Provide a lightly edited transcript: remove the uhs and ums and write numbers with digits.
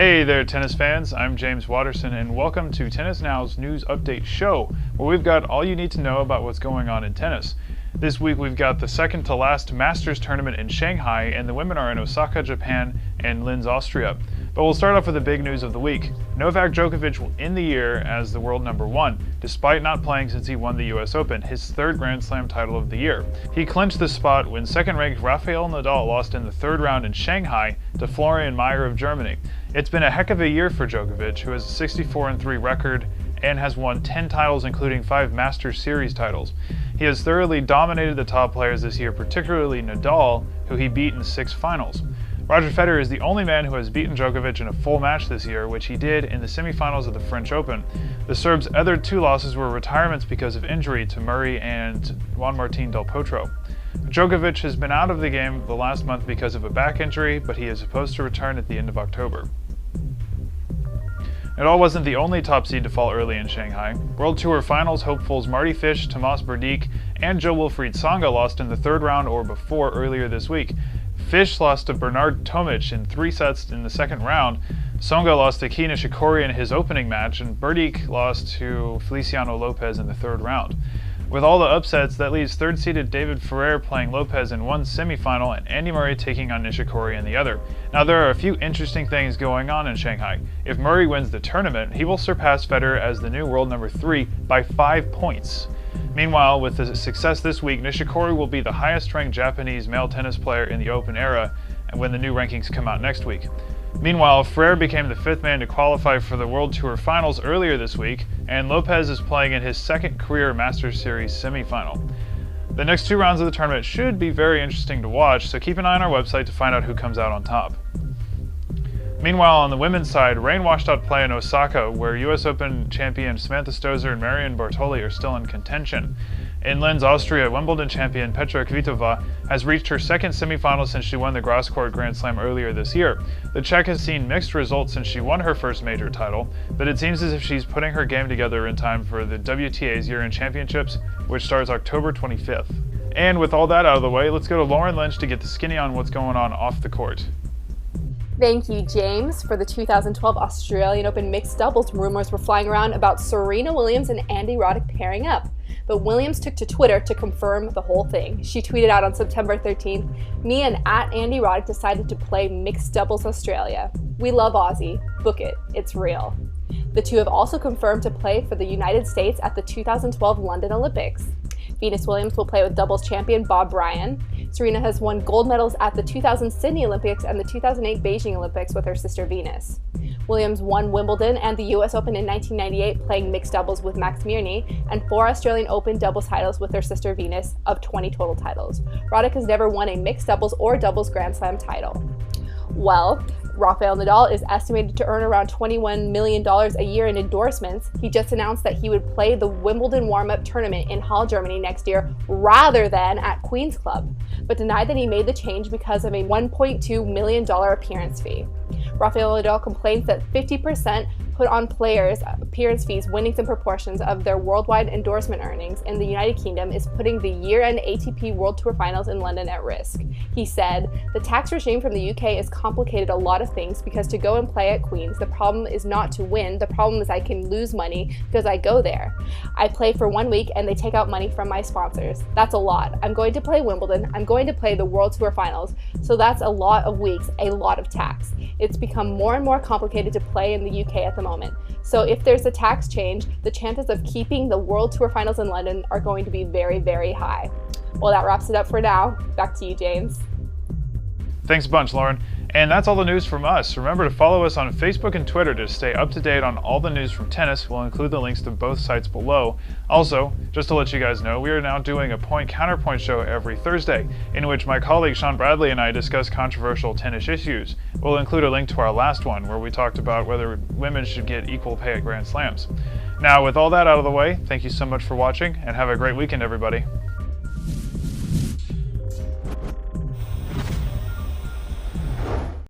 Hey there, tennis fans. I'm James Waterson, and welcome to Tennis Now's News Update Show, where we've got all you need to know about what's going on in tennis. This week we've got the second to last Masters tournament in Shanghai, and the women are in Osaka, Japan, and Linz, Austria. But we'll start off with the big news of the week. Novak Djokovic will end the year as the world number one, despite not playing since he won the US Open, his third Grand Slam title of the year. He clinched the spot when second-ranked Rafael Nadal lost in the third round in Shanghai to Florian Mayer of Germany. It's been a heck of a year for Djokovic, who has a 64-3 record and has won 10 titles, including 5 Masters Series titles. He has thoroughly dominated the top players this year, particularly Nadal, who he beat in 6 finals. Roger Federer is the only man who has beaten Djokovic in a full match this year, which he did in the semifinals of the French Open. The Serb's other 2 losses were retirements because of injury to Murray and Juan Martín del Potro. Djokovic has been out of the game the last month because of a back injury, but he is supposed to return at the end of October. Nadal wasn't the only top seed to fall early in Shanghai. World Tour Finals hopefuls Mardy Fish, Tomas, Berdych, and Jo-Wilfried Tsonga lost in the third round or before earlier this week. Fish lost to Bernard Tomic in 3 sets in the second round. Tsonga lost to Kei Nishikori in his opening match, and Berdych lost to Feliciano Lopez in the third round. With all the upsets, that leaves third-seeded David Ferrer playing Lopez in one semifinal and Andy Murray taking on Nishikori in the other. Now, there are a few interesting things going on in Shanghai. If Murray wins the tournament, he will surpass Federer as the new world number 3 by 5 points. Meanwhile, with the success this week, Nishikori will be the highest-ranked Japanese male tennis player in the Open era when the new rankings come out next week. Meanwhile, Ferrer became the 5th man to qualify for the World Tour Finals earlier this week, and Lopez is playing in his second career Masters Series semifinal. The next 2 rounds of the tournament should be very interesting to watch, so keep an eye on our website to find out who comes out on top. Meanwhile, on the women's side, rain-washed-out play in Osaka, where US Open champion Samantha Stosur and Marion Bartoli are still in contention. In Linz, Austria, Wimbledon champion Petra Kvitova has reached her second semifinal since she won the Grass-Court Grand Slam earlier this year. The Czech has seen mixed results since she won her first major title, but it seems as if she's putting her game together in time for the WTA's YearEnd Championships, which starts October 25th. And with all that out of the way, let's go to Lauren Lynch to get the skinny on what's going on off the court. Thank you, James. For the 2012 Australian Open mixed doubles, rumors were flying around about Serena Williams and Andy Roddick pairing up. But Williams took to Twitter to confirm the whole thing. She tweeted out on September 13th, "Me and @Andy Roddick decided to play mixed doubles Australia. We love Aussie. Book it. It's real." The two have also confirmed to play for the United States at the 2012 London Olympics. Venus Williams will play with doubles champion Bob Bryan. Serena has won gold medals at the 2000 Sydney Olympics and the 2008 Beijing Olympics with her sister Venus. Williams won Wimbledon and the US Open in 1998 playing mixed doubles with Max Mirny, and 4 Australian Open doubles titles with her sister Venus, of 20 total titles. Roddick has never won a mixed doubles or doubles Grand Slam title. Well, Rafael Nadal is estimated to earn around $21 million a year in endorsements. He just announced that he would play the Wimbledon warm-up tournament in Halle, Germany next year rather than at Queen's Club, but denied that he made the change because of a $1.2 million appearance fee. Rafael Nadal complains that 50% put on players' appearance fees, winnings, and proportions of their worldwide endorsement earnings in the United Kingdom is putting the year-end ATP World Tour Finals in London at risk. He said, "The tax regime from the UK has complicated a lot of things because to go and play at Queen's, the problem is not to win, the problem is I can lose money because I go there. I play for 1 week and they take out money from my sponsors. That's a lot. I'm going to play Wimbledon, I'm going to play the World Tour Finals, so that's a lot of weeks, a lot of tax. It's become more and more complicated to play in the UK at the moment. So if there's a tax change, the chances of keeping the World Tour Finals in London are going to be very, very high." Well, that wraps it up for now. Back to you, James. Thanks a bunch, Lauren. And that's all the news from us. Remember to follow us on Facebook and Twitter to stay up to date on all the news from tennis. We'll include the links to both sites below. Also, just to let you guys know, we are now doing a point-counterpoint show every Thursday, in which my colleague Sean Bradley and I discuss controversial tennis issues. We'll include a link to our last one, where we talked about whether women should get equal pay at Grand Slams. Now, with all that out of the way, thank you so much for watching, and have a great weekend, everybody.